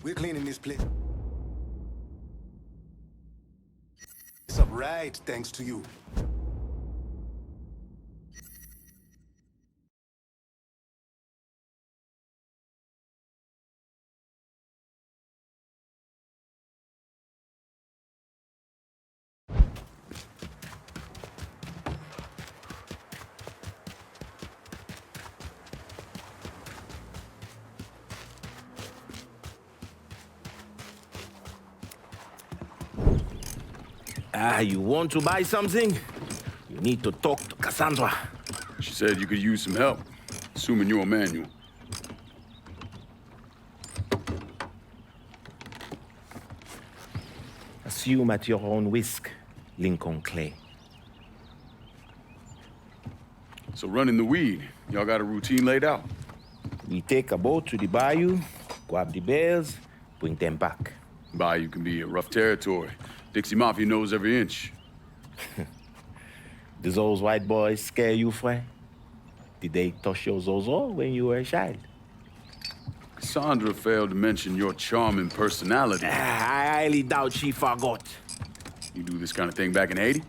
We're cleaning this place. It's up right, thanks to you. You want to buy something? You need to talk to Cassandra. She said you could use some help, assuming you're a manual. Assume at your own risk, Lincoln Clay. So running the weed, y'all got a routine laid out? We take a boat to the bayou, grab the bears, bring them back. Bayou can be a rough territory. Dixie Mafia knows every inch. Do those white boys scare you, Fred? Did they touch your zozo when you were a child? Cassandra failed to mention your charming personality. I highly doubt she forgot. You do this kind of thing back in Haiti?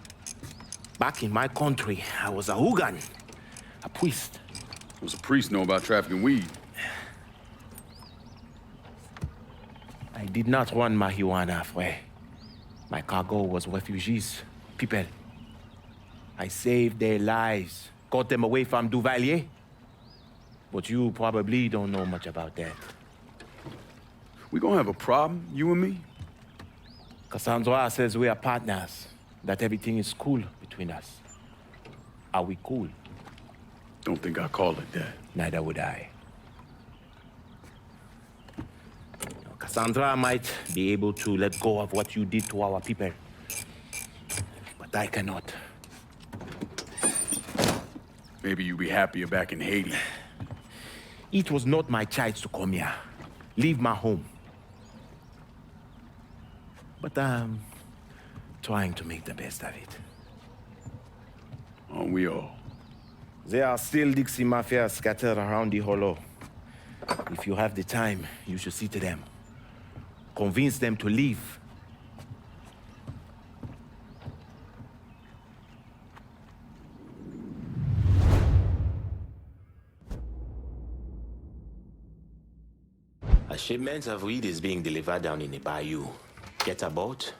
Back in my country, I was a hooligan, a priest. Does a priest know about trafficking weed? I did not run marijuana, Fred. My cargo was refugees, people. I saved their lives, got them away from Duvalier. But you probably don't know much about that. We gonna have a problem, you and me? Cassandra says we are partners, that everything is cool between us. Are we cool? Don't think I call it that. Neither would I. Cassandra might be able to let go of what you did to our people. But I cannot. Maybe you'd be happier back in Haiti. It was not my choice to come here. Leave my home. But I'm trying to make the best of it. Aren't we all? There are still Dixie Mafia scattered around the hollow. If you have the time, you should see to them. Convince them to leave. A shipment of weed is being delivered down in the bayou. Get a boat.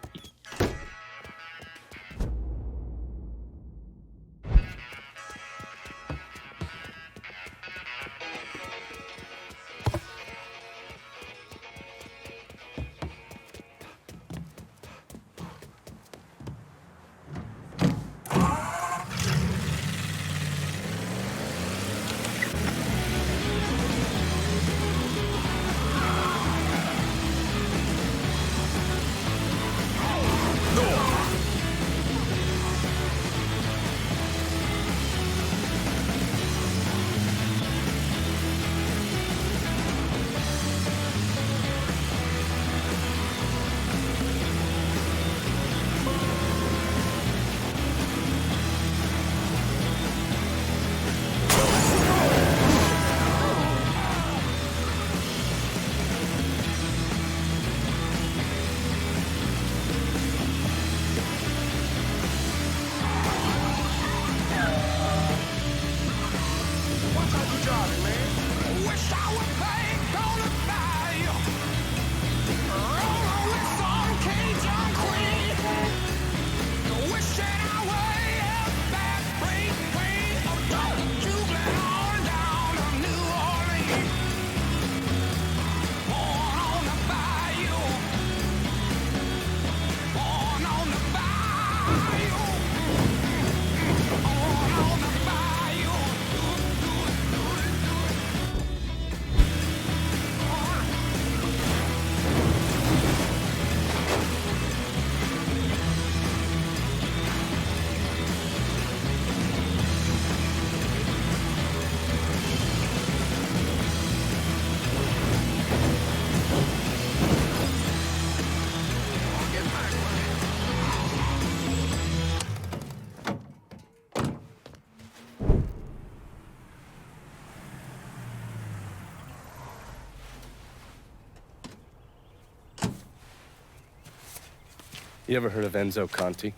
You ever heard of Enzo Conti?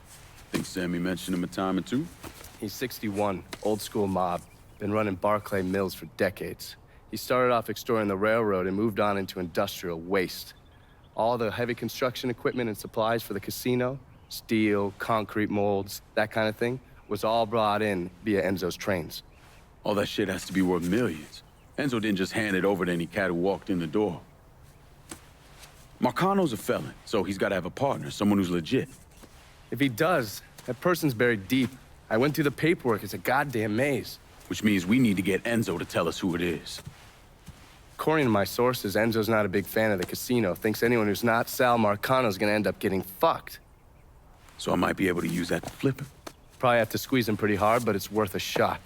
Think Sammy mentioned him a time or two? He's 61, old school mob. Been running Barclay Mills for decades. He started off extorting the railroad and moved on into industrial waste. All the heavy construction equipment and supplies for the casino, steel, concrete molds, that kind of thing, was all brought in via Enzo's trains. All that shit has to be worth millions. Enzo didn't just hand it over to any cat who walked in the door. Marcano's a felon, so he's got to have a partner, someone who's legit. If he does, that person's buried deep. I went through the paperwork. It's a goddamn maze. Which means we need to get Enzo to tell us who it is. According to my sources, Enzo's not a big fan of the casino. Thinks anyone who's not Sal Marcano's gonna end up getting fucked. So I might be able to use that to flip him. Probably have to squeeze him pretty hard, but it's worth a shot.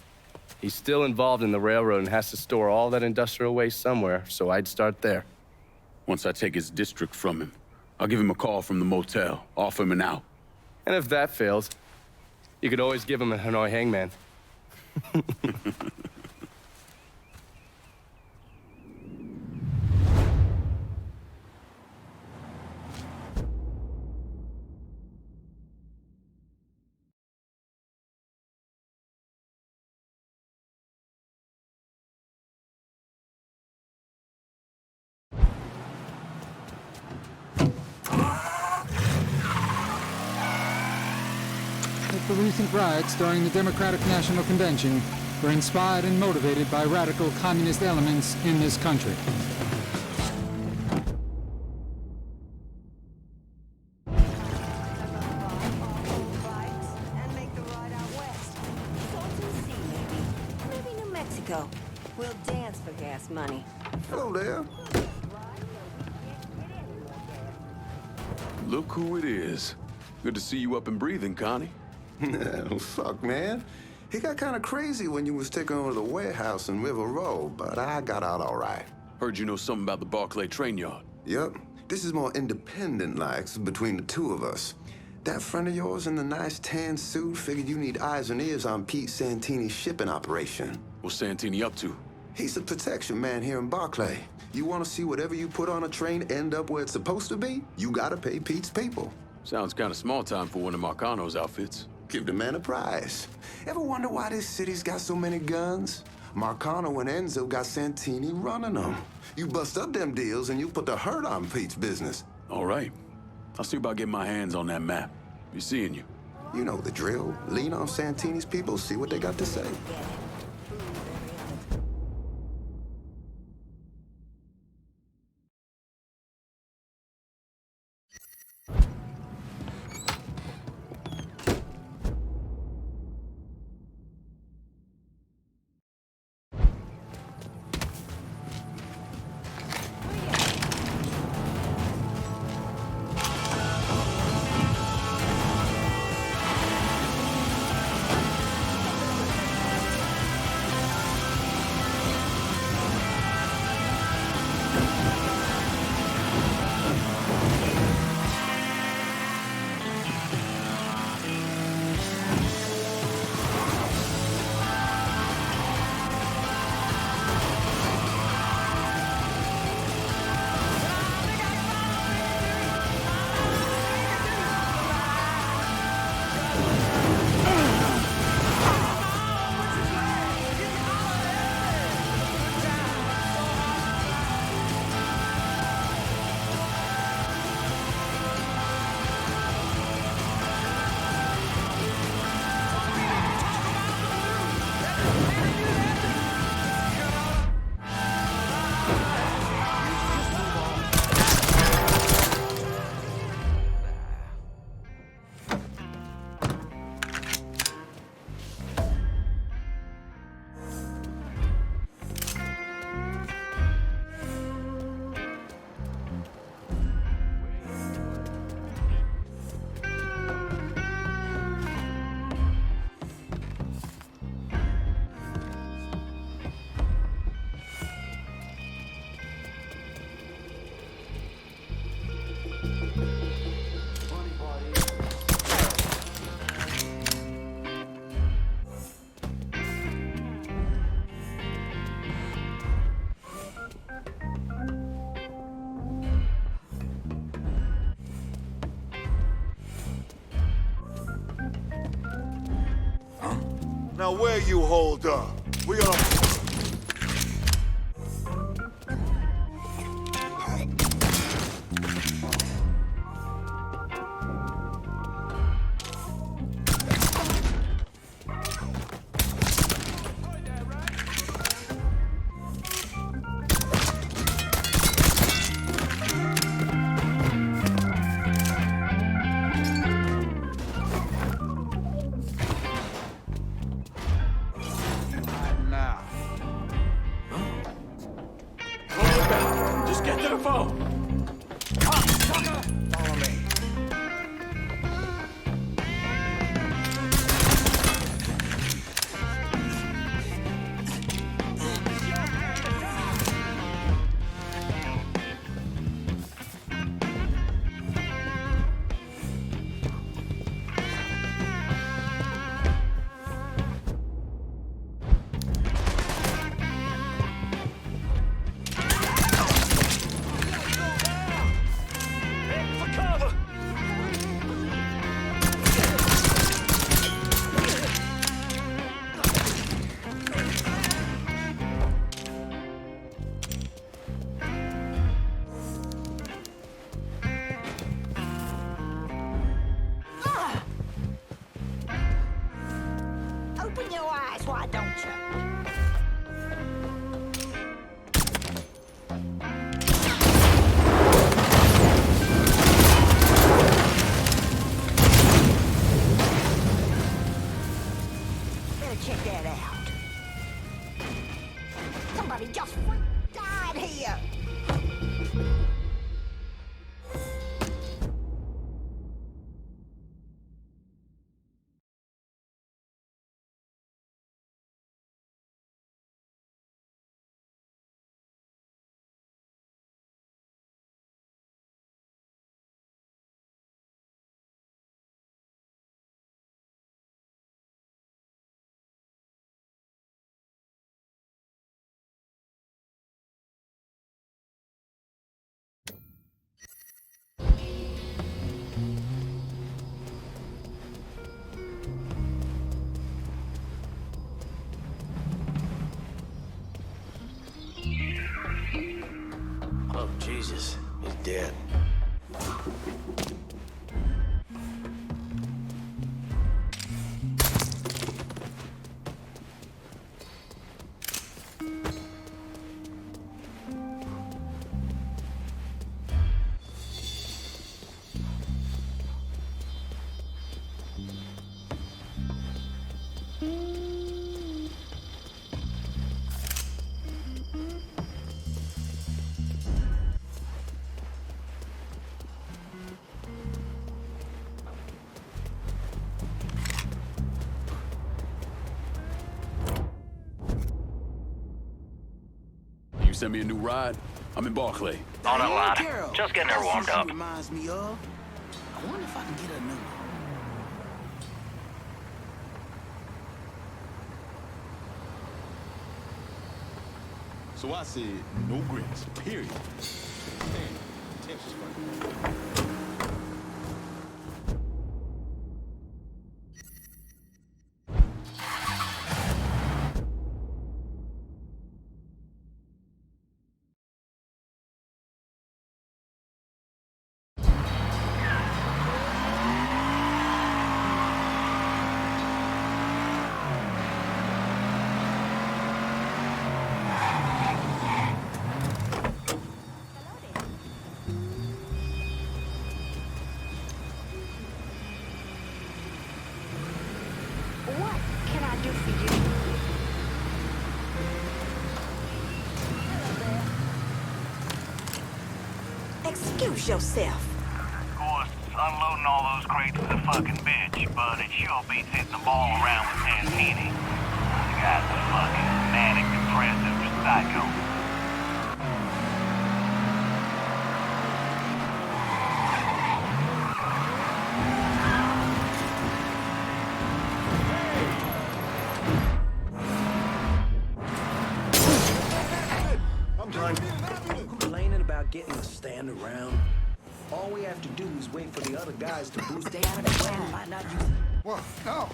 He's still involved in the railroad and has to store all that industrial waste somewhere, so I'd start there. Once I take his district from him, I'll give him a call from the motel, offer him an out. And if that fails, you could always give him a Hanoi hangman. The recent riots during the Democratic National Convention were inspired and motivated by radical communist elements in this country. Maybe New Mexico. We'll dance for gas money. Hello there. Look who it is. Good to see you up and breathing, Connie. Fuck, man. He got kind of crazy when you was taking over the warehouse in River Row, but I got out all right. Heard you know something about the Barclay train yard. Yep. This is more independent-like between the two of us. That friend of yours in the nice tan suit figured you need eyes and ears on Pete Santini's shipping operation. What's Santini up to? He's the protection man here in Barclay. You want to see whatever you put on a train end up where it's supposed to be? You gotta pay Pete's people. Sounds kind of small time for one of Marcano's outfits. Give the man a prize. Ever wonder why this city's got so many guns? Marcano and Enzo got Santini running them. You bust up them deals and you put the hurt on Pete's business. All right. I'll see about getting my hands on that map. Be seeing you. You know the drill. Lean on Santini's people, see what they got to say. Now where you hold up? We gonna... Just get to the phone. Follow me. Open your eyes, why don't you? Better check that out. Somebody just died here. Oh, Jesus. He's dead. You sent me a new ride? I'm in Barclay. On a lot. Just getting her warmed up. Reminds me of. I wonder if I can get her number. So I said, no grits, period. Damn, Texas funny. What can I do for you? Excuse yourself. Of course, unloading all those crates is a fucking bitch, but it sure beats hitting the ball around with Santini. The guy's a fucking manic depressive psycho. Complaining about getting to stand around. All we have to do is wait for the other guys to boost. Stay out of the way and might not use it. What? No.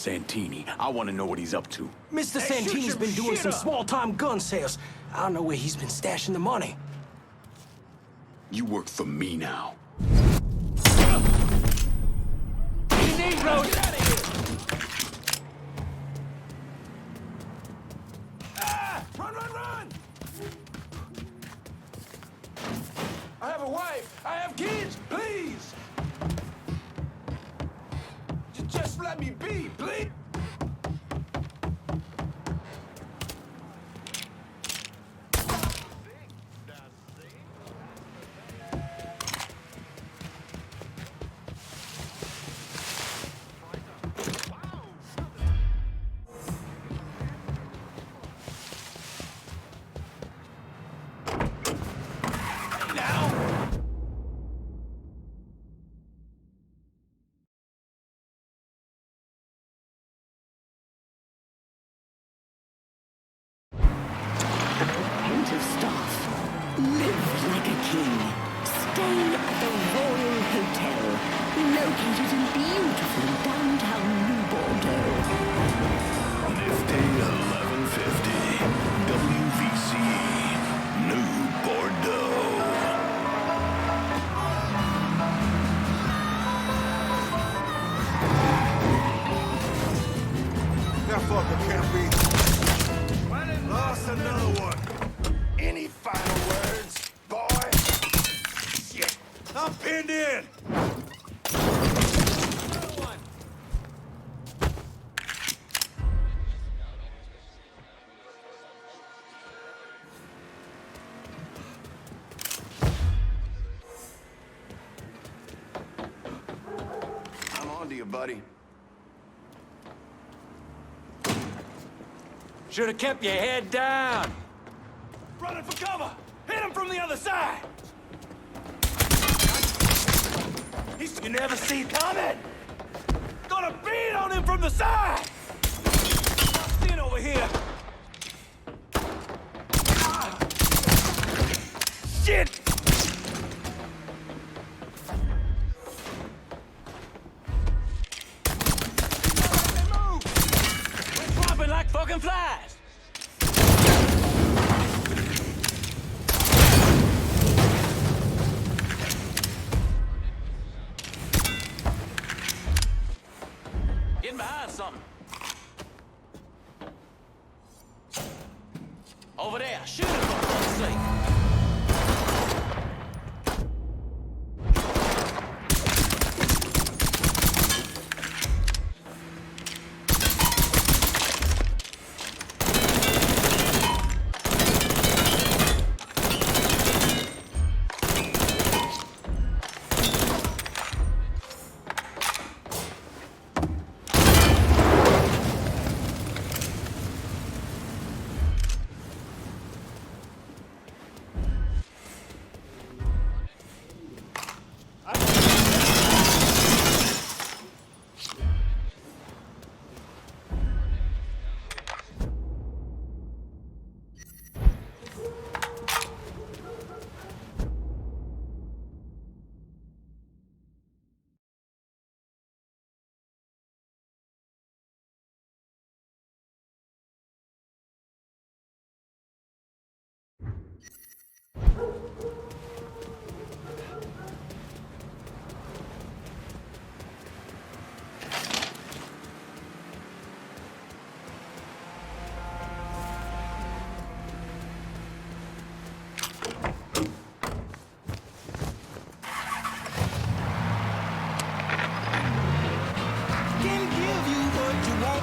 Santini. I want to know what he's up to. Mr. Santini's been doing some small-time gun sales. I don't know where he's been stashing the money. You work for me now. Negro, get out of here! Run, run, run! I have a wife. I have kids. Please. Just let me be, please. Of staff. Live like a king. Stay at the Royal Hotel, located in beautiful downtown New Bordeaux. Nifty 1150. WVCE. New Bordeaux. That fucker can't be. Lost another one. Any final words, boy? Shit, I'm pinned in. I'm on to you, buddy. Should have kept your head down. Running for cover! Hit him from the other side! You never see it coming! Gonna beat on him from the side! I'm seeing over here! Ah. Shit! Move! We're dropping like fucking flies! Getting behind something. Over there, shoot him for fuck's sake.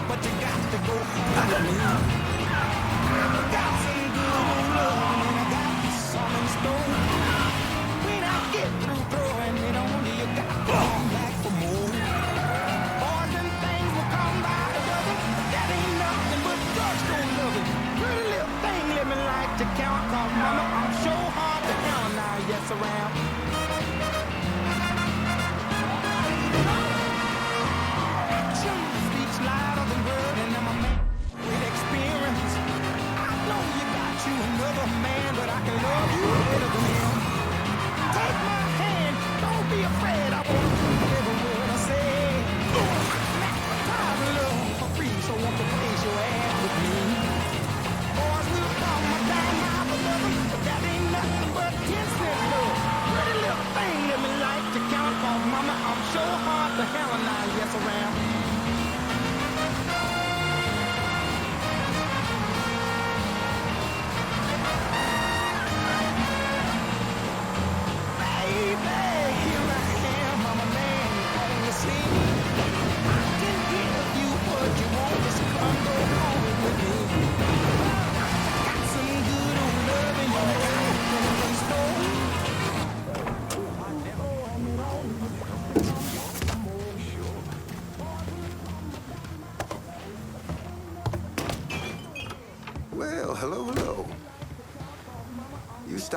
But you got to go home. I got some good love and I got some in store.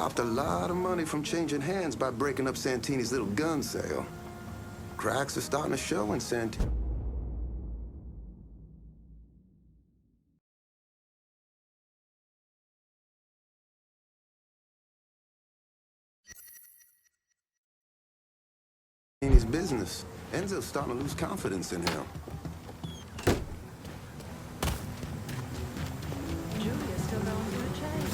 stopped a lot of money from changing hands by breaking up Santini's little gun sale. Cracks are starting to show in Santini. His business. Enzo's starting to lose confidence in him. Julia's still going through a change.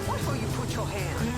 Watch where you put your hand.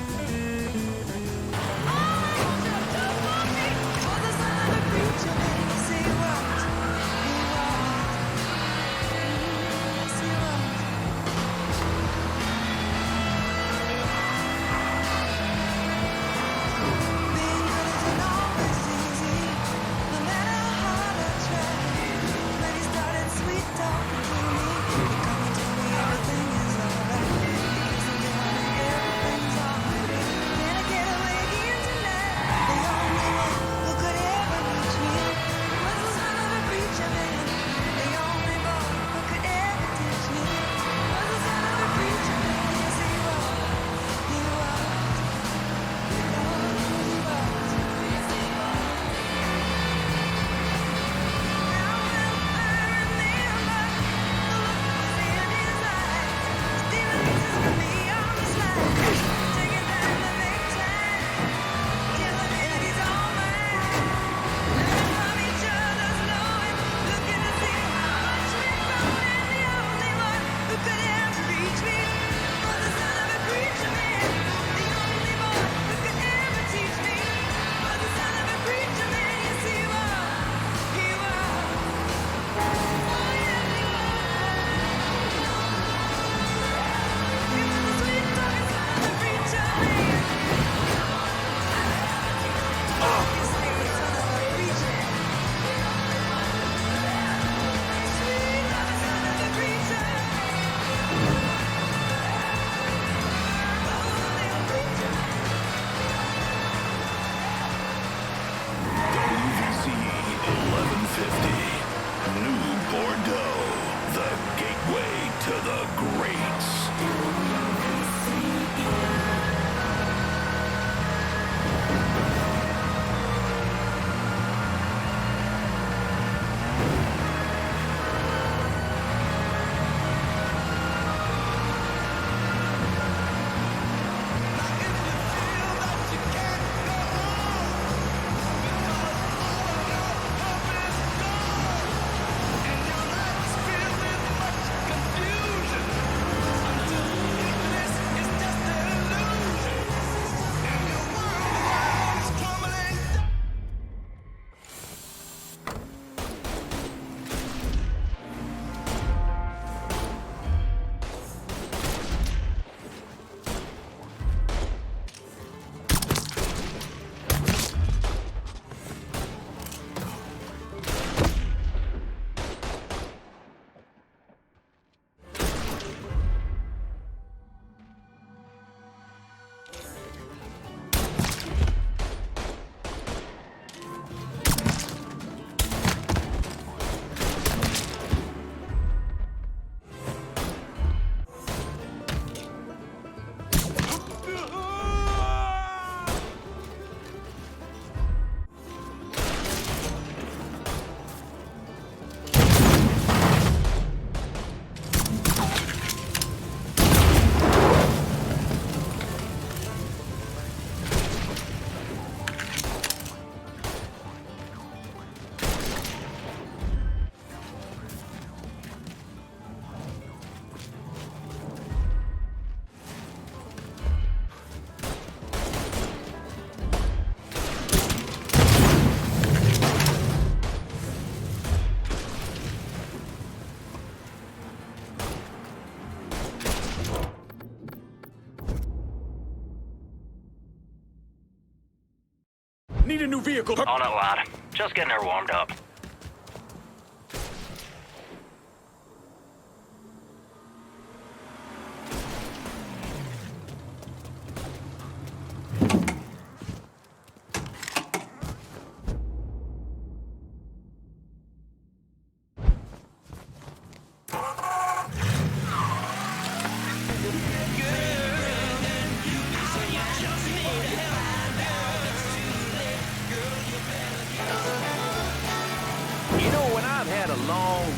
Need a new vehicle. On it, lad. Just getting her warmed up.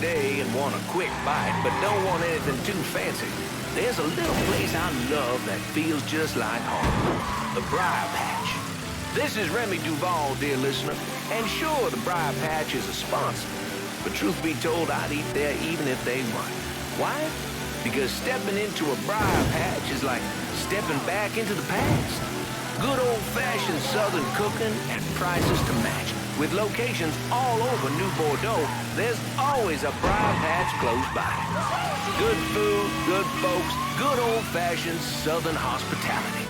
day and want a quick bite, but don't want anything too fancy, there's a little place I love that feels just like home. The Briar Patch. This is Remy Duval, dear listener, and sure, the Briar Patch is a sponsor. But truth be told, I'd eat there even if they weren't. Why? Because stepping into a Briar Patch is like stepping back into the past. Good old-fashioned Southern cooking and prices to match. With locations all over New Bordeaux, there's always a Briar Patch close by. Good food, good folks, good old-fashioned Southern hospitality.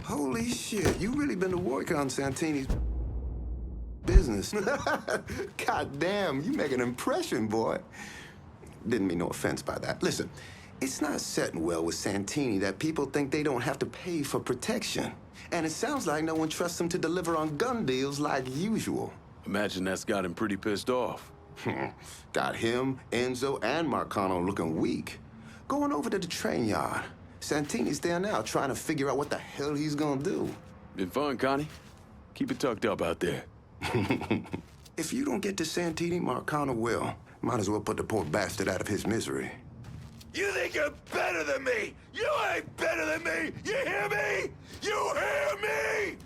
Holy shit, you really been to work on Santini's business. God damn, you make an impression, boy. Didn't mean no offense by that. Listen, it's not setting well with Santini that people think they don't have to pay for protection. And it sounds like no one trusts him to deliver on gun deals like usual. Imagine that's got him pretty pissed off. Got him, Enzo, and Marcano looking weak. Going over to the train yard. Santini's there now trying to figure out what the hell he's gonna do. Been fun, Connie. Keep it tucked up out there. If you don't get to Santini, Marcano will. Might as well put the poor bastard out of his misery. You think you're better than me? You ain't better than me! You hear me? You hear me?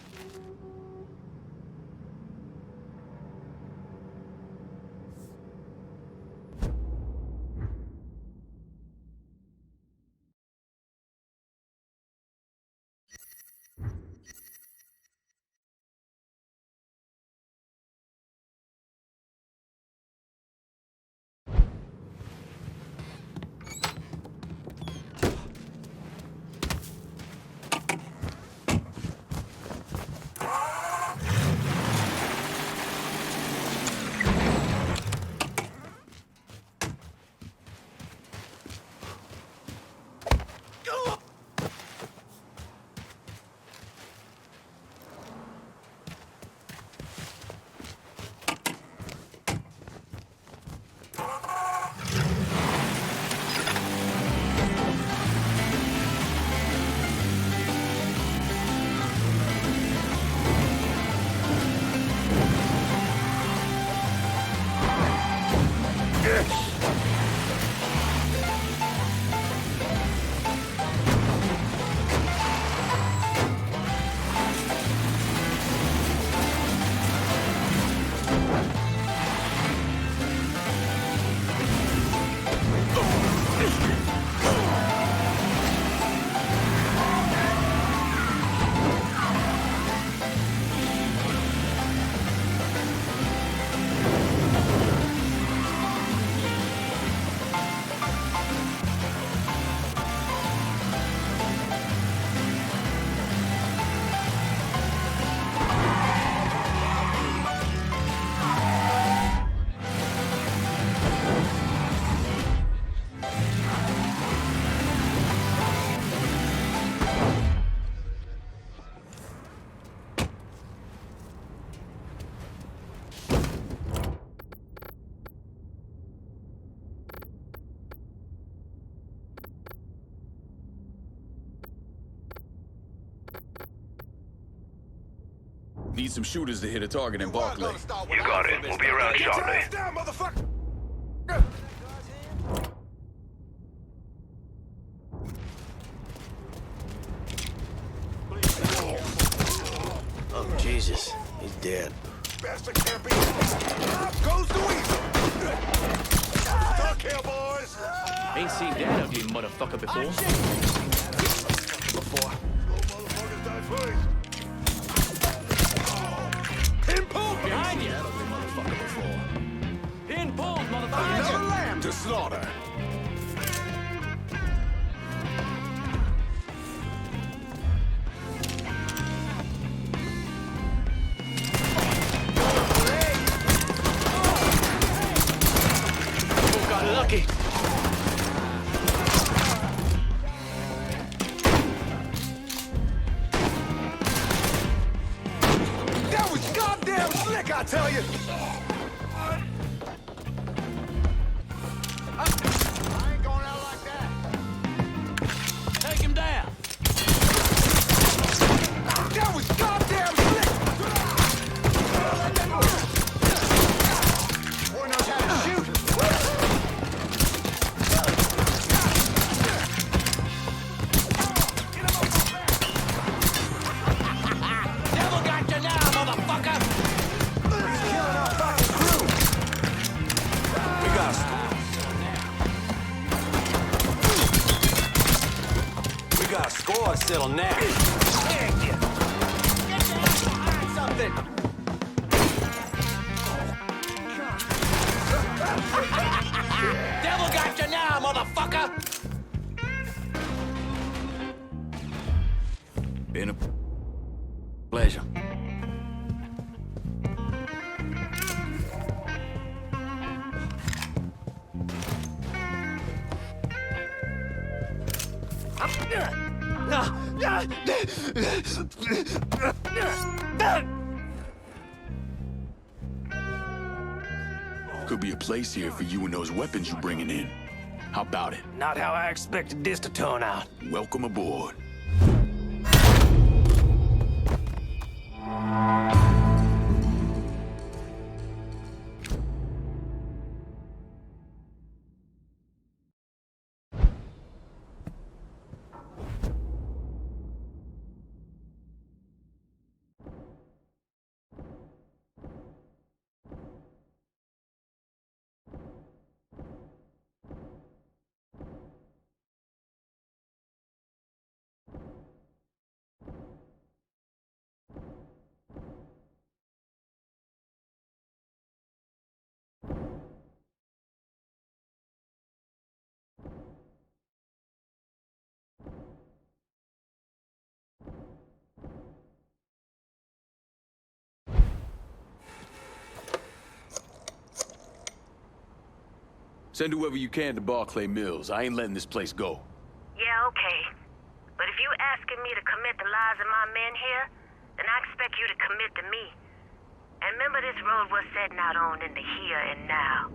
Need some shooters to hit a target in Barclay. You got it. We'll be around shortly. Down, motherfucker! Oh, Jesus. He's dead. Bastard can't be. Up goes the weasel! Tuck here, boys! Ain't seen that ugly motherfucker before. Slow motherfuckers die first. Pin pull! Behind you! That ugly motherfucker before. Pin pull, motherfucker! Another lamb to slaughter! Oh, got lucky. That was goddamn slick, I tell you! I ain't going out like that. Take him down. That was goddamn slick! Boy knows how to shoot. Devil got you now, motherfucker! He's killing our fucking crew. We got a score to settle now. Something. Devil got you now, motherfucker! Been a pleasure. Could be a place here for you and those weapons you're bringing in. How about it? Not how I expected this to turn out. Welcome aboard. Send whoever you can to Barclay Mills. I ain't letting this place go. Yeah, okay. But if you asking me to commit the lives of my men here, then I expect you to commit to me. And remember, this road we're setting out on in the here and now.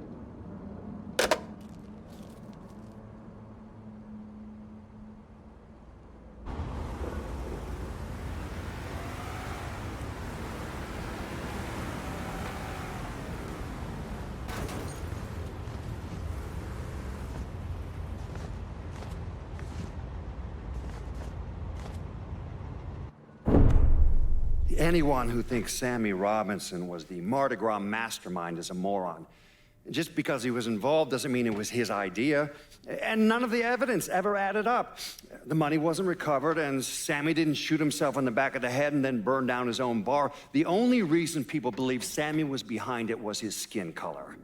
Anyone who thinks Sammy Robinson was the Mardi Gras mastermind is a moron. Just because he was involved doesn't mean it was his idea. And none of the evidence ever added up. The money wasn't recovered, and Sammy didn't shoot himself in the back of the head and then burn down his own bar. The only reason people believe Sammy was behind it was his skin color.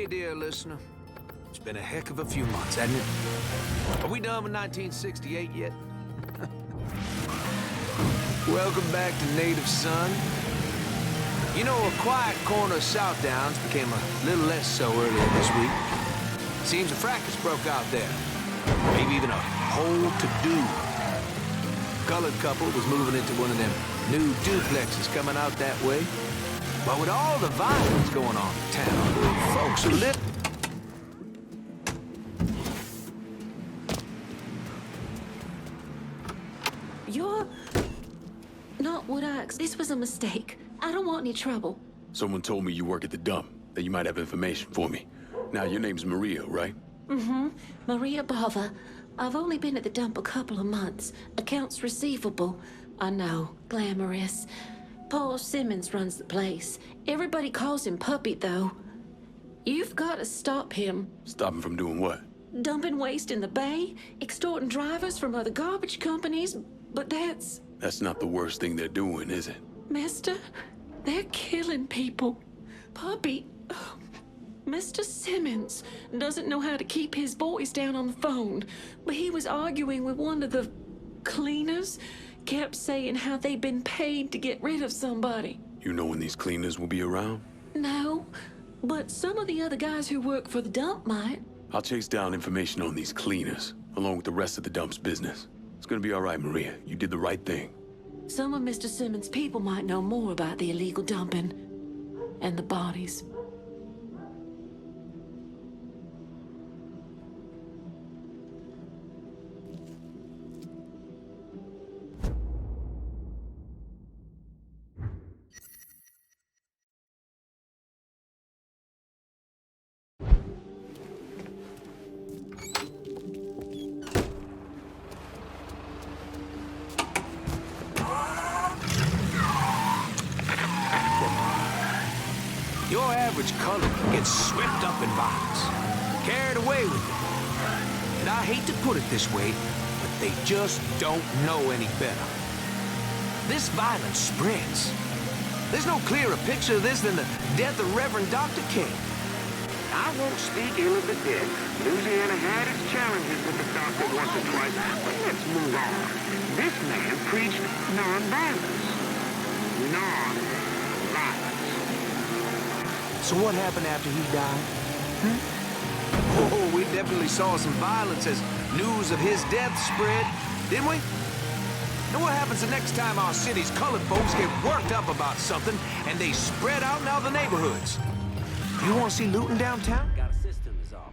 Hey, dear listener. It's been a heck of a few months, hasn't it? Are we done with 1968 yet? Welcome back to Native Son. You know, a quiet corner of South Downs became a little less so earlier this week. Seems a fracas broke out there. Maybe even a whole to-do. Colored couple was moving into one of them new duplexes coming out that way. But with all the violence going on in town, folks are lit. You're not what I This was a mistake. I don't want any trouble. Someone told me you work at the dump, that you might have information for me. Now, your name's Maria, right? Mm-hmm. Maria Bother. I've only been at the dump a couple of months. Accounts receivable. I know. Glamorous. Paul Simmons runs the place. Everybody calls him Puppy, though. You've got to stop him. Stop him from doing what? Dumping waste in the bay, extorting drivers from other garbage companies, but that's... That's not the worst thing they're doing, is it? Mister, they're killing people. Puppy... Mr. Simmons doesn't know how to keep his voice down on the phone, but he was arguing with one of the cleaners, kept saying how they'd been paid to get rid of somebody. You know when these cleaners will be around? No, but some of the other guys who work for the dump might. I'll chase down information on these cleaners, along with the rest of the dump's business. It's gonna be all right, Maria. You did the right thing. Some of Mr. Simmons' people might know more about the illegal dumping and the bodies. Your average color gets swept up in violence, carried away with it. And I hate to put it this way, but they just don't know any better. This violence spreads. There's no clearer picture of this than the death of Reverend Dr. King. I won't speak ill of the dead. Louisiana had its challenges with the doctor once or twice, but let's move on. This man preached non-violence. Non-violence. So what happened after he died? Oh, we definitely saw some violence as news of his death spread, didn't we? And what happens the next time our city's colored folks get worked up about something and they spread out in other neighborhoods? You want to see looting downtown? Got a system is all.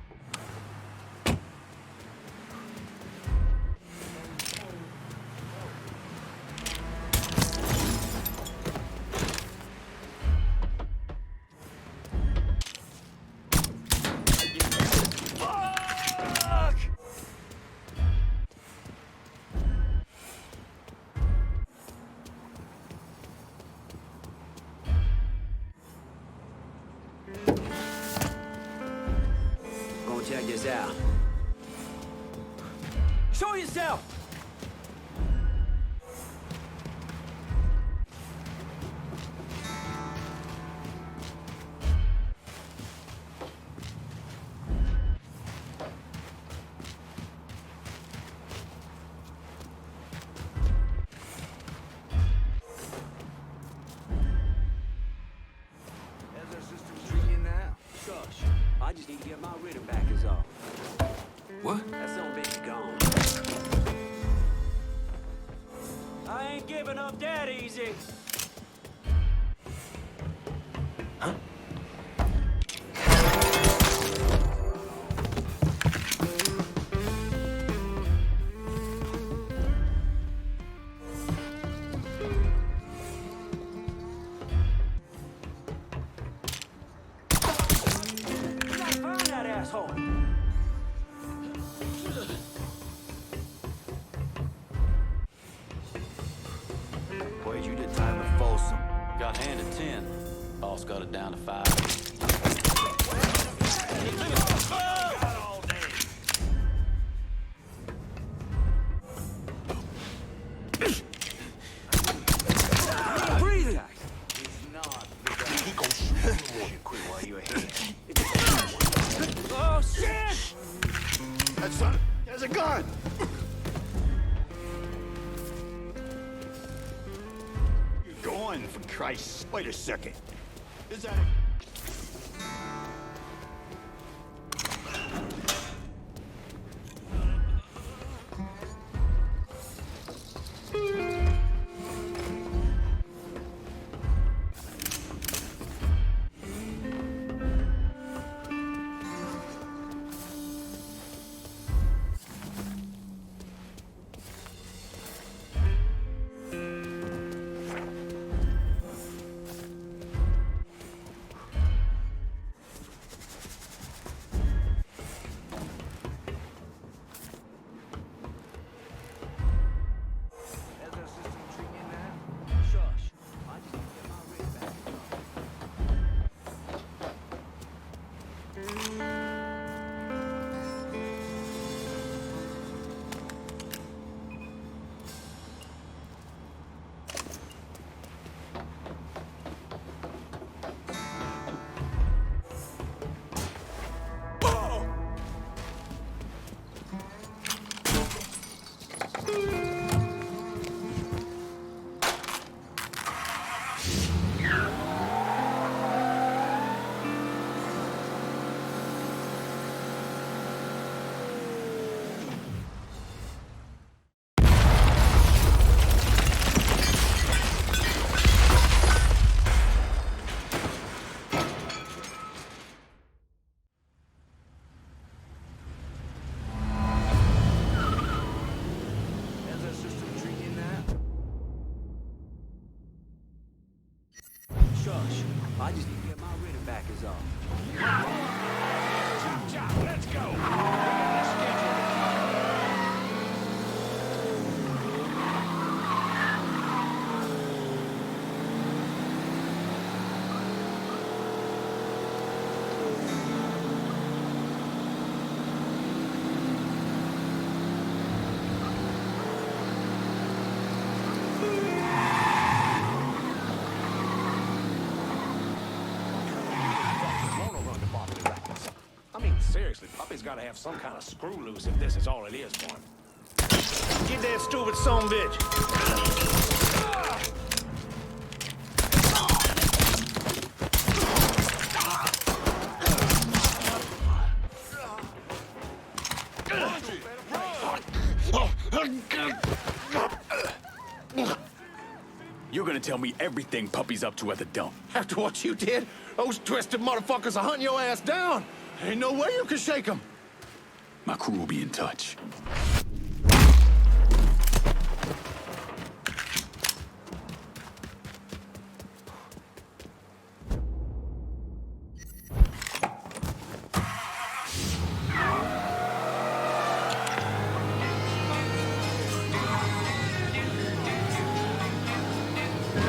Check this out. Show yourself! How's our system treating you now? Shush. I just need to get my ritter back is all. What? That son of a bitch is gone. I ain't giving up that easy. Huh? You gotta find that asshole. Boys, you did time with Folsom. Got handed 10. Boss got it down to 5. Breathing. He's not. He gon' shoot you more. Quit while you're ahead. Oh, shit! That son has a gun! You're going, for Christ's... Wait a second. Is that a... Shush. I just need to get my rhythm back is all. Let's go! Seriously, Puppy's gotta have some kind of screw loose if this is all it is for him. Get that stupid son of a bitch! You're gonna tell me everything Puppy's up to at the dump. After what you did, those twisted motherfuckers are hunting your ass down. Ain't no way you can shake them. My crew will be in touch.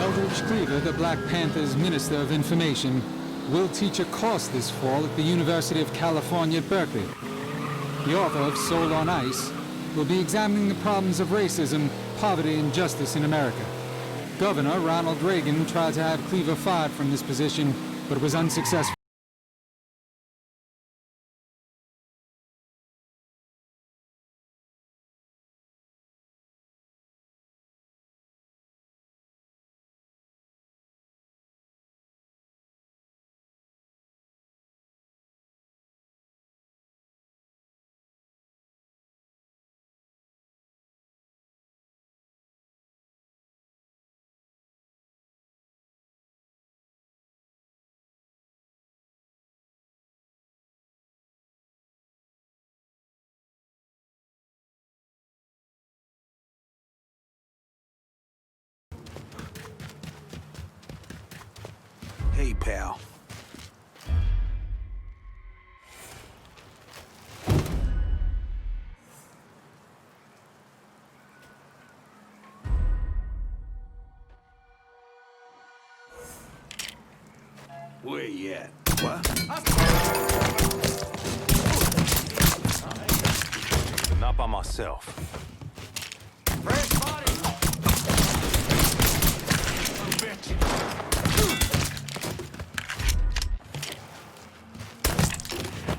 Eldridge Cleaver, the Black Panther's Minister of Information, will teach a course this fall at the University of California at Berkeley. The author of Soul on Ice will be examining the problems of racism, poverty, and justice in America. Governor Ronald Reagan tried to have Cleaver fired from this position, but was unsuccessful. Hey, pal. Where you at? What? Not by myself. Fresh body!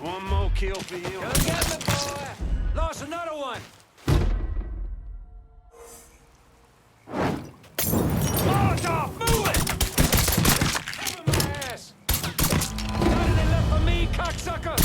One more kill for you. Come get me, boy! Lost another one! Molotov, move it! Cover my ass! Got any left for me, cocksucker?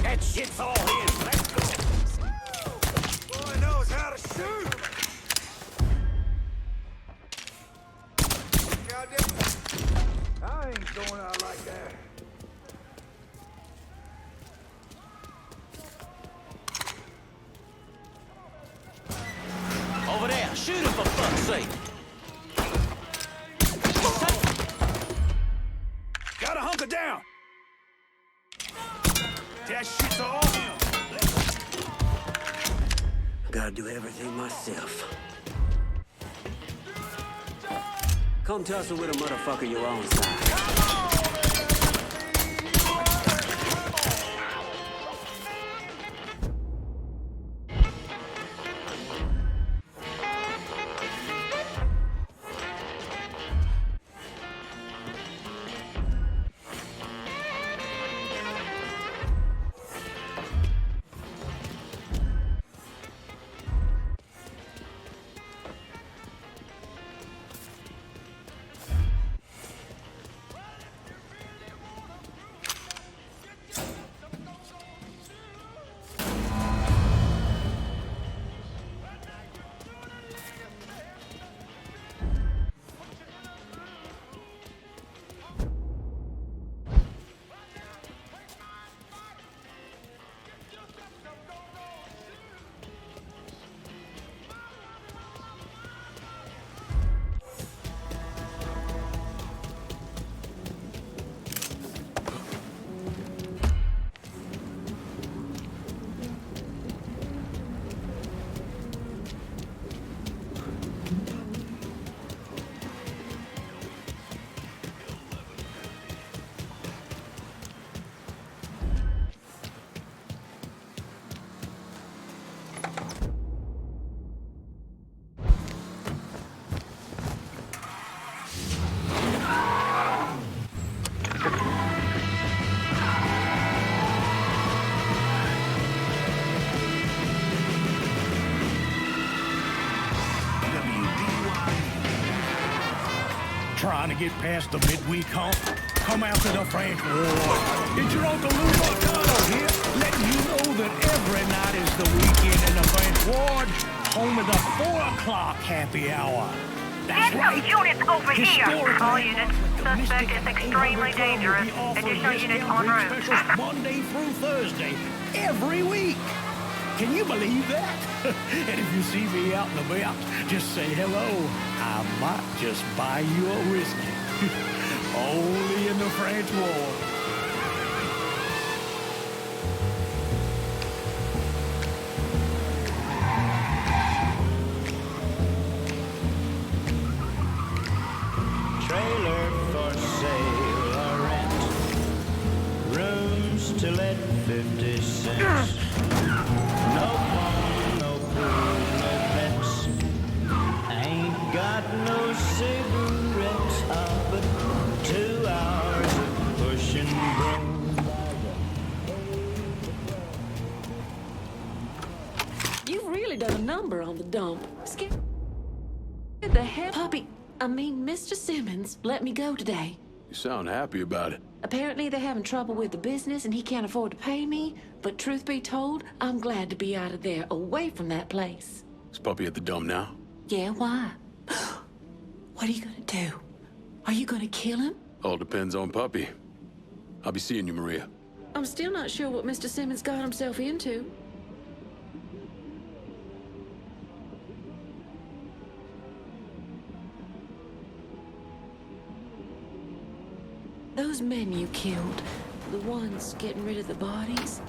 That shit's all his. Let's go. Boy knows how to shoot. Goddamn. I ain't going out like that. Over there, shoot him for fuck's sake. Gotta hunker down. That shit's all him. Gotta do everything myself. Come tussle with a motherfucker your own size. Trying to get past the midweek hump? Come out to the French Ward. It's your Uncle Lou Marcano here, letting you know that every night is the weekend in the French Ward, home of the 4 o'clock happy hour. That's right. Units over here. All units. Suspect is extremely dangerous. Additional units en route. Monday through Thursday, every week. Can you believe that? And if you see me out and about, just say hello. I might just buy you a whiskey. Only in the French War. Trailer for sale or rent. Rooms to let 50 cents. No phone, no pool, no pets. Ain't got no cigarettes, but 2 hours of pushing broom. You've really done a number on the dump. Scared the hell, puppy. I mean, Mr. Simmons let me go today. You sound happy about it. Apparently they're having trouble with the business and he can't afford to pay me. But truth be told, I'm glad to be out of there, away from that place. Is Puppy at the dump now? Yeah, why? What are you gonna do? Are you gonna kill him? All depends on Puppy. I'll be seeing you, Maria. I'm still not sure what Mr. Simmons got himself into. Those men you killed, the ones getting rid of the bodies,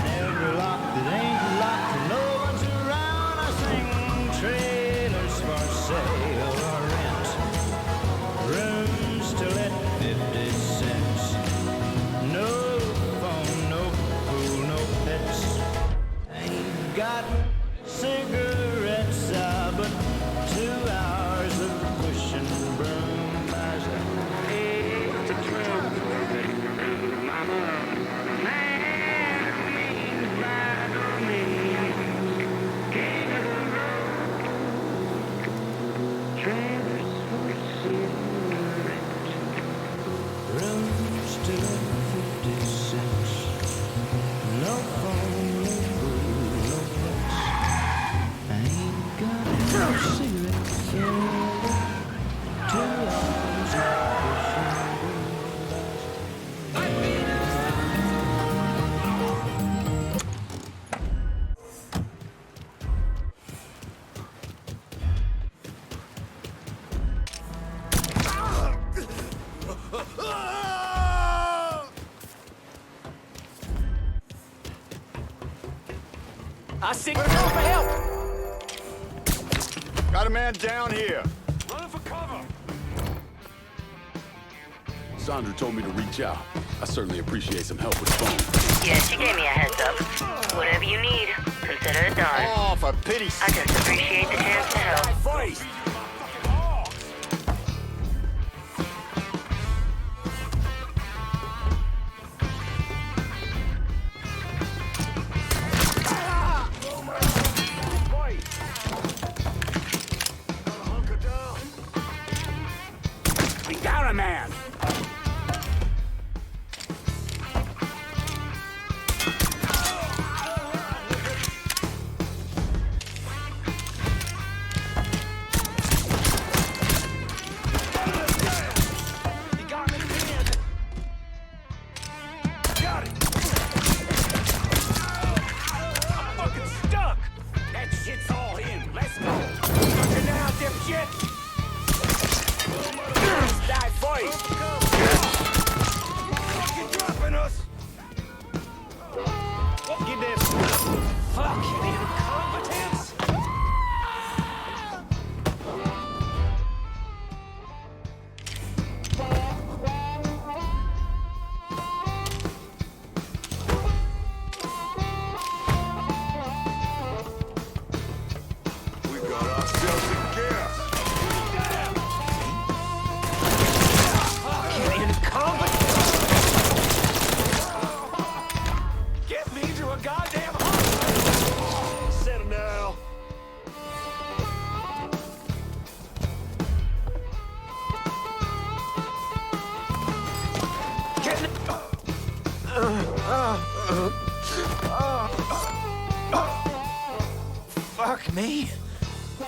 Never locked, it ain't locked, no one's around. I sing trailers for sale or rent. Rooms to let 50 cents. No phone, no pool, no pets. Ain't got cigarettes, but 2 hours of pushing broom. There's a rooms to let 50 cents. No phone, no food, no pets. I ain't got no cigarettes. 2 hours of I signal for help! Got a man down here. Running for cover! Sandra told me to reach out. I certainly appreciate some help with the phone. Yeah, she gave me a heads up. Whatever you need, consider it done. Oh, for pity's sake. I just appreciate the chance to help. First! We got a man! He got me pinned. Got it! I'm fucking stuck! That shit's all in. Let's go! Fucking now, dipshit! Die first! Fucking dropping us! Get this! Fuck! Incompetence! We got ourselves a gas. Fucking incompetence! Get me to a goddamn hospital! Settle down. Get me... Fuck me.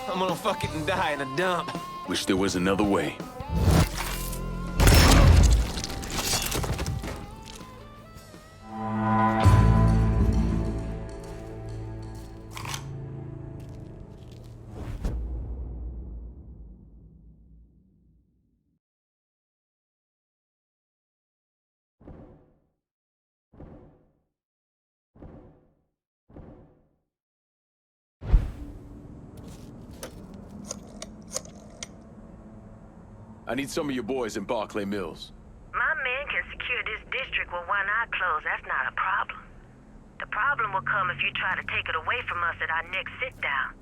I'm gonna fucking die in a dump. Wish there was another way. I need some of your boys in Barclay Mills. My men can secure this district with one eye closed. That's not a problem. The problem will come if you try to take it away from us at our next sit-down.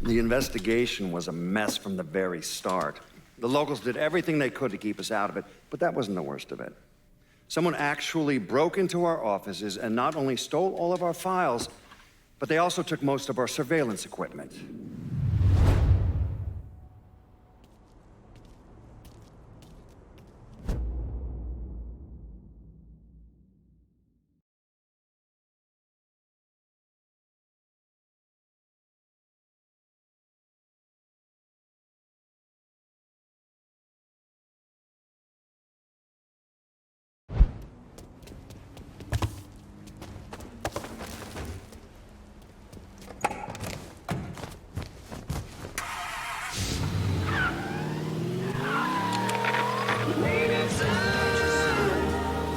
The investigation was a mess from the very start. The locals did everything they could to keep us out of it, but that wasn't the worst of it. Someone actually broke into our offices and not only stole all of our files, but they also took most of our surveillance equipment.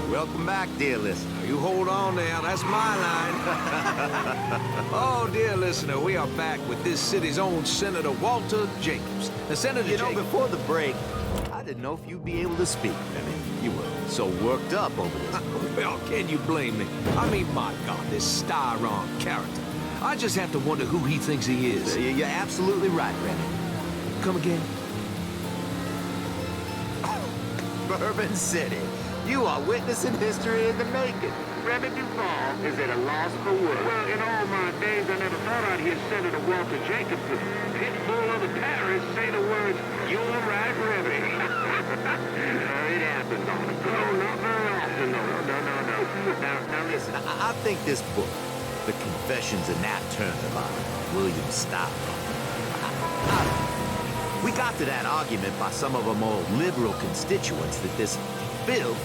Welcome back, dear listener. You hold on there, that's my line. Oh, dear listener, we are back with this city's own Senator Walter Jacobs. Now, Senator You know, before the break, I didn't know if you'd be able to speak. I mean, you were so worked up over this. Well, can you blame me? I mean, my God, this Styron character. I just have to wonder who he thinks he is. You're absolutely right, Remy. Come again? Bourbon City. You are witnessing history in the making. Remy Duval is at a loss for words. Well, in all my days, I never thought I'd hear Senator Walter Jacobs, the pit bull of the parish, say the words, "You're right, Remy." It happens often. No, not very often, no. Now listen, I think this book, The Confessions of Nat Turner by William Styron, we got to that argument by some of our more liberal constituents that this bill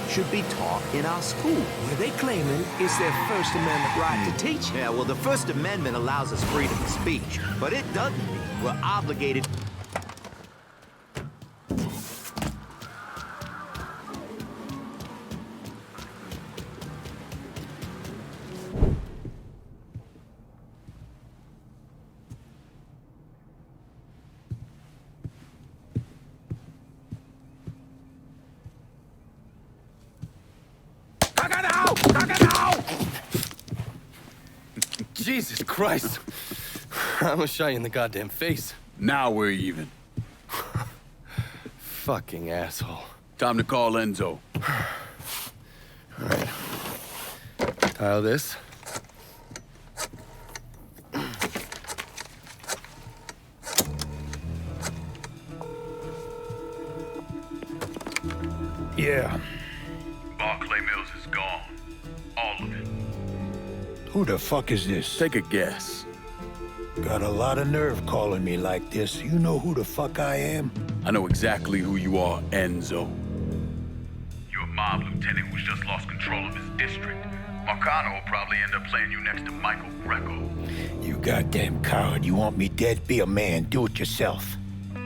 should be taught in our school. Well, they claiming it's their First Amendment right to teach. Yeah, well, the First Amendment allows us freedom of speech, but it doesn't mean we're obligated. Jesus Christ. I almost shot you in the goddamn face. Now we're even. Fucking asshole. Time to call Enzo. All right. Tile this. Yeah. Barclay Mills is gone. All of it. Who the fuck is this? Take a guess. Got a lot of nerve calling me like this. You know who the fuck I am? I know exactly who you are, Enzo. You're a mob lieutenant who's just lost control of his district. Marcano will probably end up playing you next to Michael Greco. You goddamn coward. You want me dead? Be a man. Do it yourself.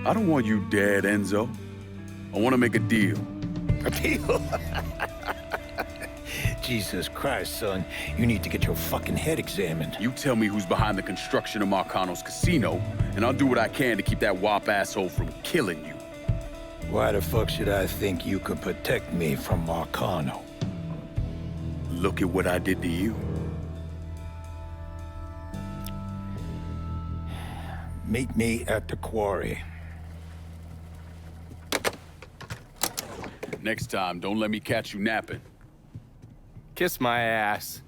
I don't want you dead, Enzo. I want to make a deal. A deal? Jesus Christ, son. You need to get your fucking head examined. You tell me who's behind the construction of Marcano's casino, and I'll do what I can to keep that wop asshole from killing you. Why the fuck should I think you could protect me from Marcano? Look at what I did to you. Meet me at the quarry. Next time, don't let me catch you napping. Kiss my ass.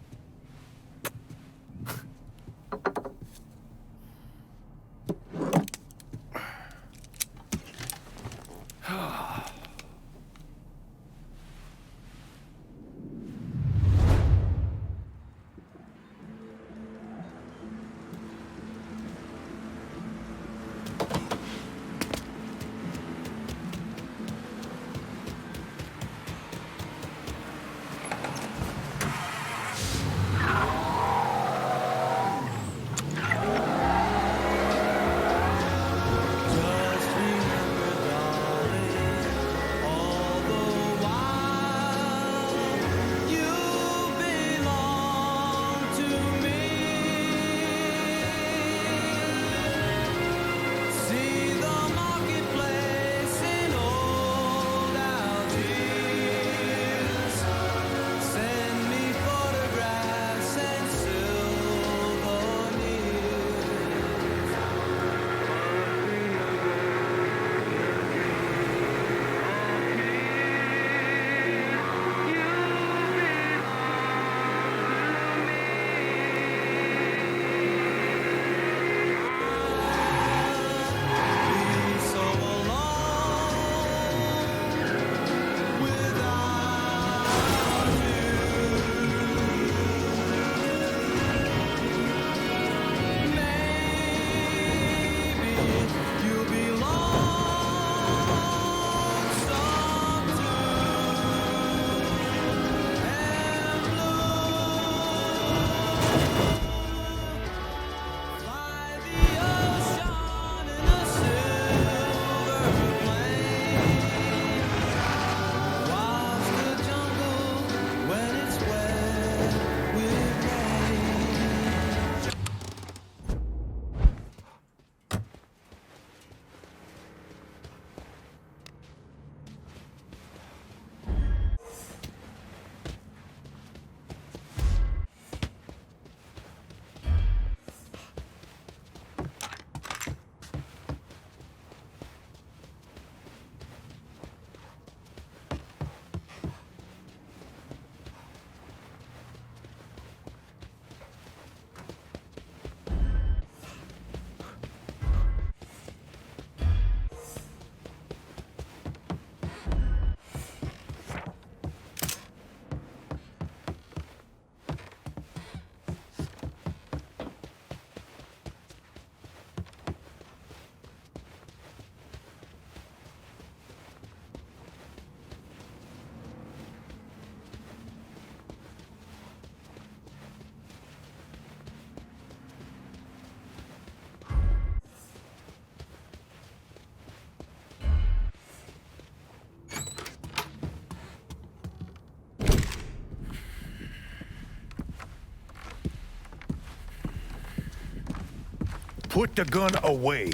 Put the gun away.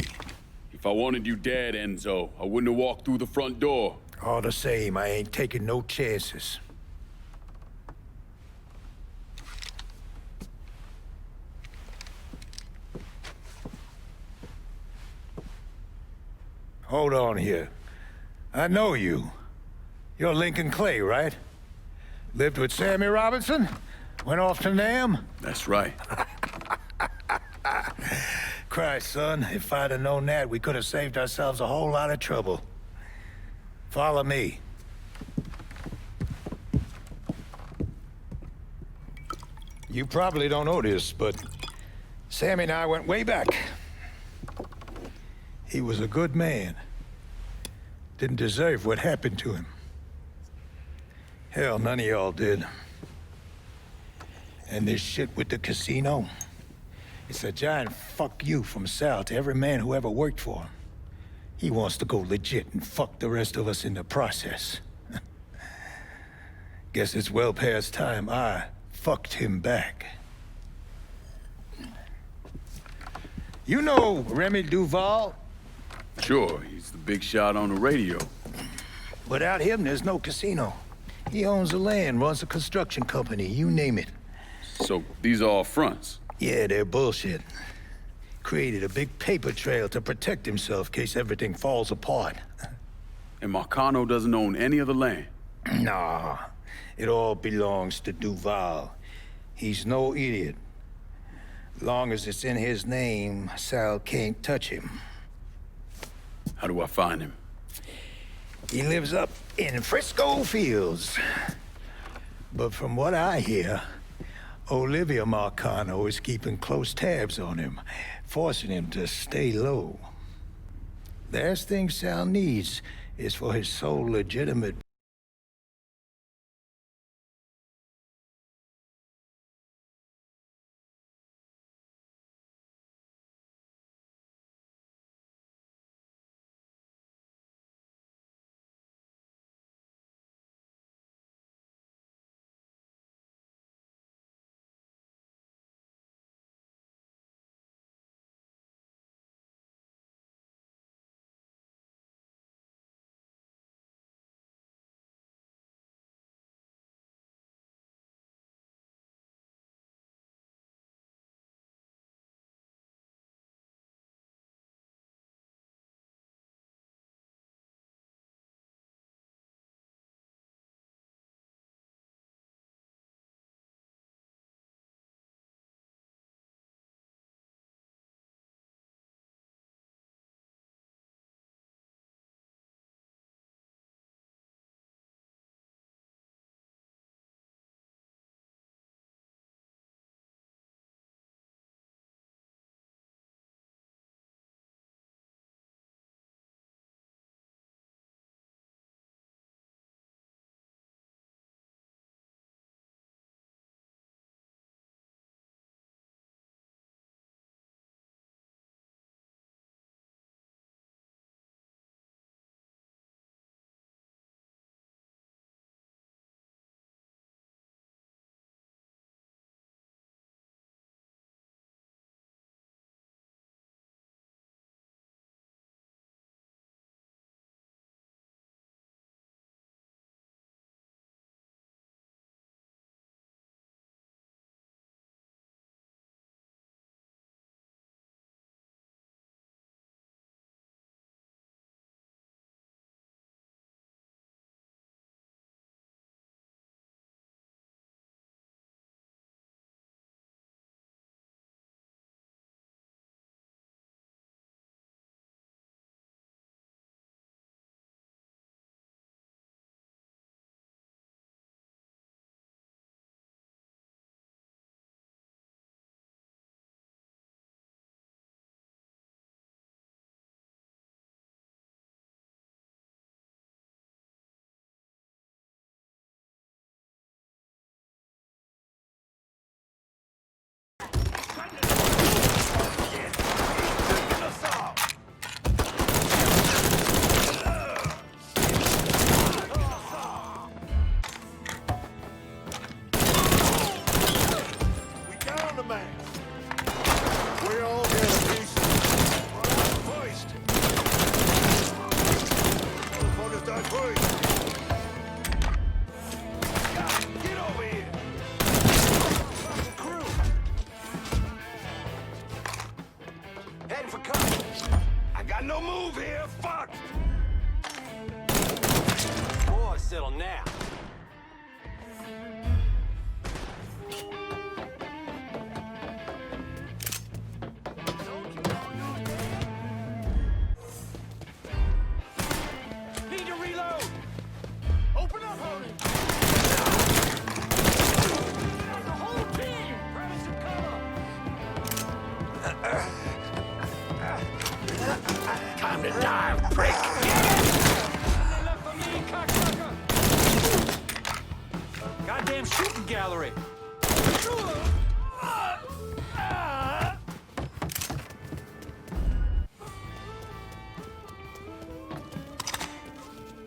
If I wanted you dead, Enzo, I wouldn't have walked through the front door. All the same, I ain't taking no chances. Hold on here. I know you. You're Lincoln Clay, right? Lived with Sammy Robinson? Went off to Nam? That's right. Christ, son, if I'd have known that, we could have saved ourselves a whole lot of trouble. Follow me. You probably don't know this, but Sammy and I went way back. He was a good man. Didn't deserve what happened to him. Hell, none of y'all did. And this shit with the casino, it's a giant fuck you from Sal to every man who ever worked for him. He wants to go legit and fuck the rest of us in the process. Guess it's well past time I fucked him back. You know Remy Duval? Sure, he's the big shot on the radio. Without him, there's no casino. He owns the land, runs a construction company, you name it. So, these are all fronts? Yeah, they're bullshit. Created a big paper trail to protect himself in case everything falls apart. And Marcano doesn't own any of the land? Nah, it all belongs to Duval. He's no idiot. Long as it's in his name, Sal can't touch him. How do I find him? He lives up in Frisco Fields. But from what I hear, Olivia Marcano is keeping close tabs on him, forcing him to stay low. The last thing Sal needs is for his sole legitimate got no move here, fuck! Boy, settle now. Need to reload! Open up, Hody! There's a whole team! Grab some cover! Time to die, prick! Nothing left for me, cocksucker! Goddamn shooting gallery!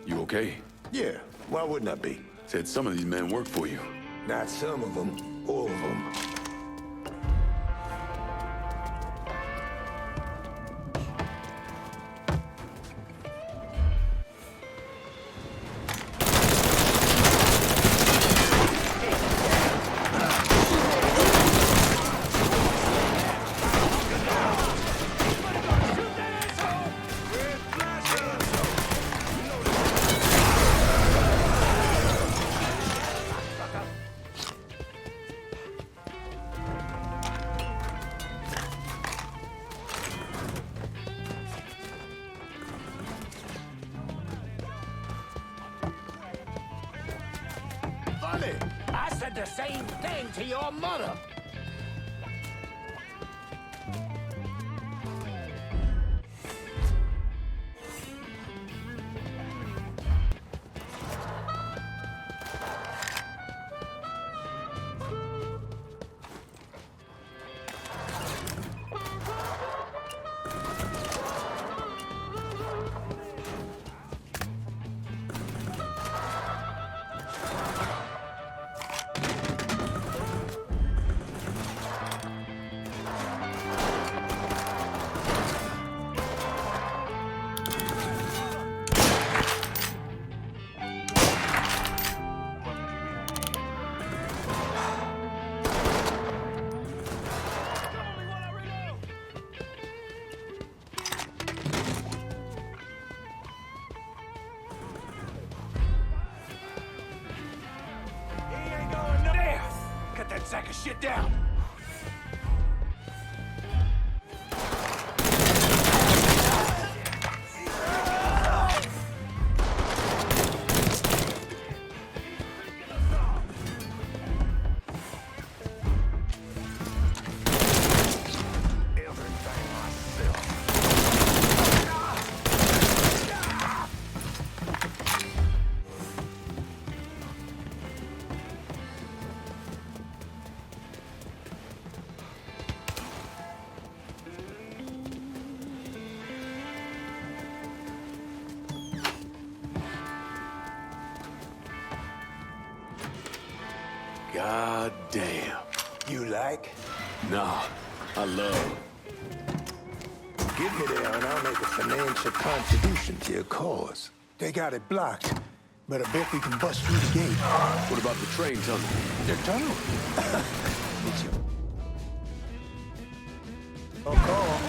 You okay? Yeah, why wouldn't I be? Said some of these men work for you. Not some of them, all of them. I said the same thing to your mother. Cut that sack of shit down! God damn. You like? Nah, I love. Get me there and I'll make a financial contribution to your cause. They got it blocked, but I bet we can bust through the gate. What about the train tunnel? The tunnel? It's your... call.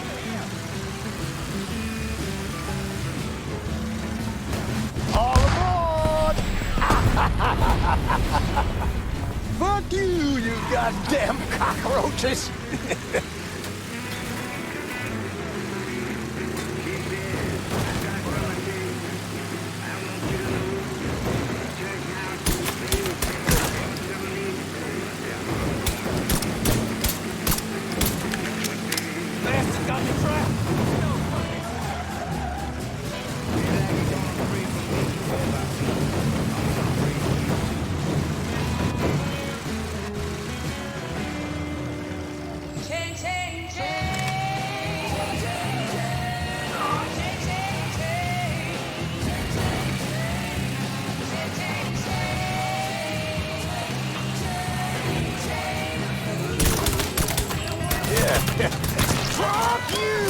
All aboard! Fuck you goddamn cockroaches! Bastard got me trapped! Fuck you!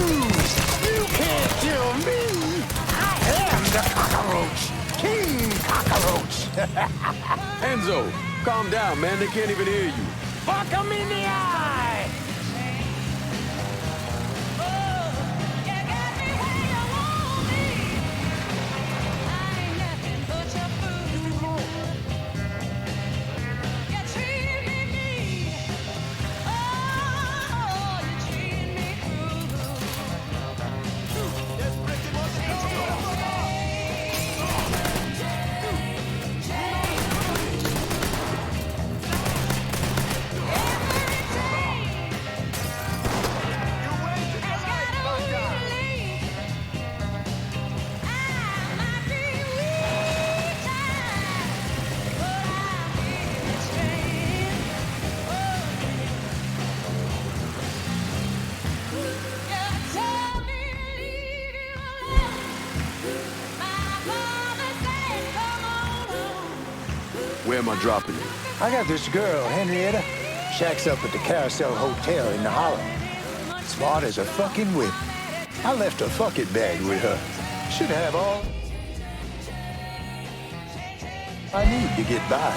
You can't kill me! I am the cockroach! King Cockroach! Enzo, calm down, man. They can't even hear you. Fuck him in the eye! You got me where you Where am I dropping you? I got this girl, Henrietta. Shacks up at the Carousel Hotel in the Hollow. Smart as a fucking whip. I left a fucking bag with her. Should have all I need to get by.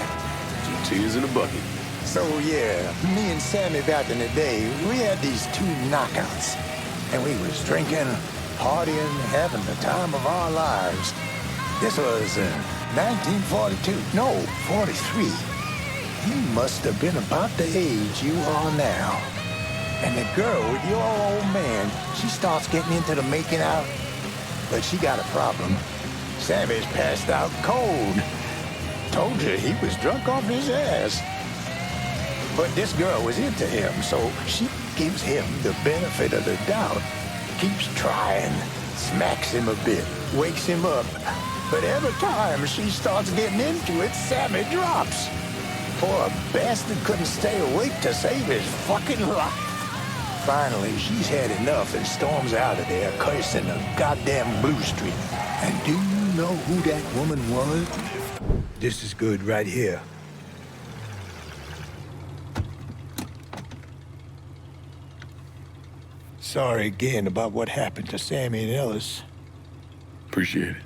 2 tears in a bucket. So yeah, me and Sammy back in the day, we had these 2 knockouts. And we was drinking, partying, having the time of our lives. This was 1942. No, 43. You must have been about the age you are now. And the girl with your old man, she starts getting into the making out. But she got a problem. Sammy's passed out cold. Told you he was drunk off his ass. But this girl was into him, so she gives him the benefit of the doubt. Keeps trying, smacks him a bit, wakes him up. But every time she starts getting into it, Sammy drops. Poor bastard couldn't stay awake to save his fucking life. Finally, she's had enough and storms out of there, cursing the goddamn Blue Street. And do you know who that woman was? This is good right here. Sorry again about what happened to Sammy and Ellis. Appreciate it.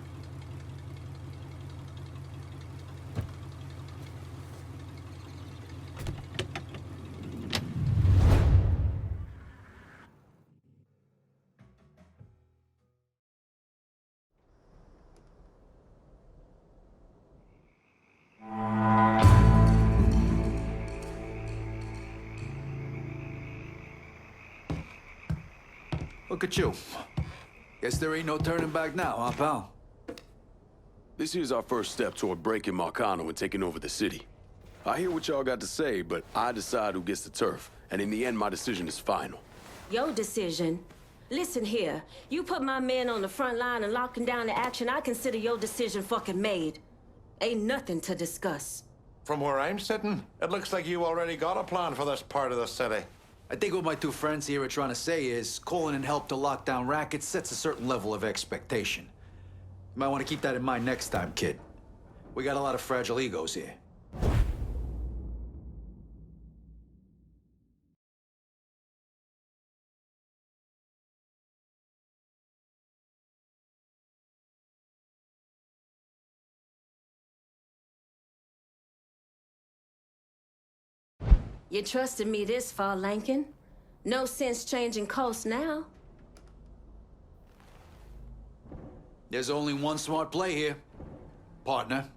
Look at you. Guess there ain't no turning back now, huh, pal? This here's our first step toward breaking Marcano and taking over the city. I hear what y'all got to say, but I decide who gets the turf. And in the end, my decision is final. Your decision? Listen here. You put my men on the front line and locking down the action, I consider your decision fucking made. Ain't nothing to discuss. From where I'm sitting, it looks like you already got a plan for this part of the city. I think what my 2 friends here are trying to say is calling in help to lock down rackets sets a certain level of expectation. You might want to keep that in mind next time, kid. We got a lot of fragile egos here. You trusted me this far, Lankin. No sense changing course now. There's only one smart play here, partner.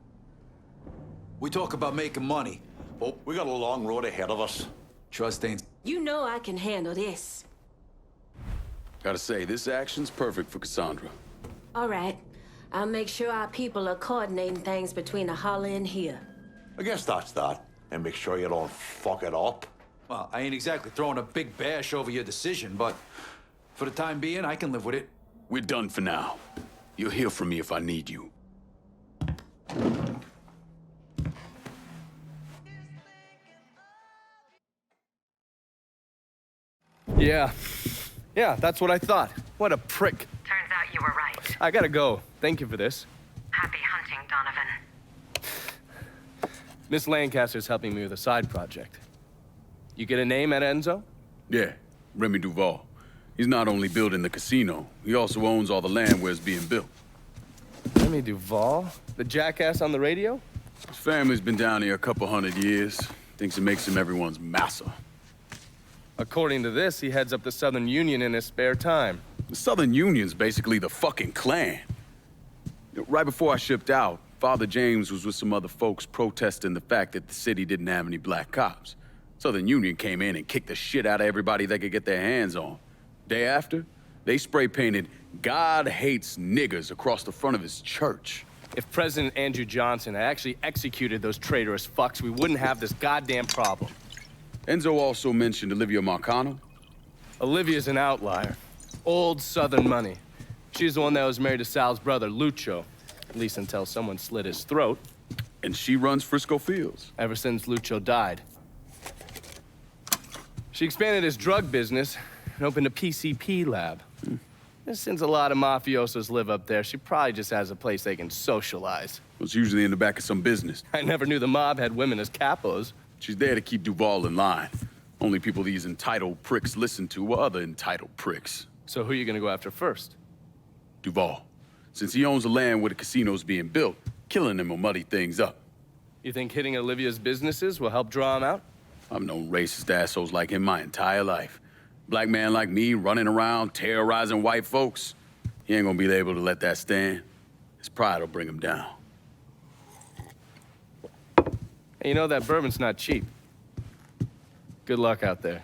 We talk about making money. Oh, we got a long road ahead of us. Trust ain't... You know I can handle this. Gotta say, this action's perfect for Cassandra. All right. I'll make sure our people are coordinating things between the holler and here. I guess that's that. And make sure you don't fuck it up. Well, I ain't exactly throwing a big bash over your decision, but for the time being, I can live with it. We're done for now. You'll hear from me if I need you. Yeah, that's what I thought. What a prick. Turns out you were right. I gotta go. Thank you for this. Happy hunting, Donovan. Miss Lancaster's helping me with a side project. You get a name at Enzo? Yeah, Remy Duval. He's not only building the casino, he also owns all the land where it's being built. Remy Duval? The jackass on the radio? His family's been down here a couple 100 years. Thinks it makes him everyone's massa. According to this, he heads up the Southern Union in his spare time. The Southern Union's basically the fucking Klan. Right before I shipped out, Father James was with some other folks protesting the fact that the city didn't have any black cops. Southern Union came in and kicked the shit out of everybody they could get their hands on. Day after, they spray painted "God hates niggers" across the front of his church. If President Andrew Johnson had actually executed those traitorous fucks, we wouldn't have this goddamn problem. Enzo also mentioned Olivia Marcano. Olivia's an outlier. Old Southern money. She's the one that was married to Sal's brother, Lucho. At least until someone slit his throat. And she runs Frisco Fields. Ever since Lucho died. She expanded his drug business and opened a PCP lab. And since a lot of mafiosos live up there, she probably just has a place they can socialize. It's usually in the back of some business. I never knew the mob had women as capos. She's there to keep Duval in line. Only people these entitled pricks listen to are other entitled pricks. So who are you gonna go after first? Duval. Since he owns the land where the casino's being built, killing him will muddy things up. You think hitting Olivia's businesses will help draw him out? I've known racist assholes like him my entire life. Black man like me running around terrorizing white folks. He ain't gonna be able to let that stand. His pride will bring him down. Hey, you know that bourbon's not cheap. Good luck out there.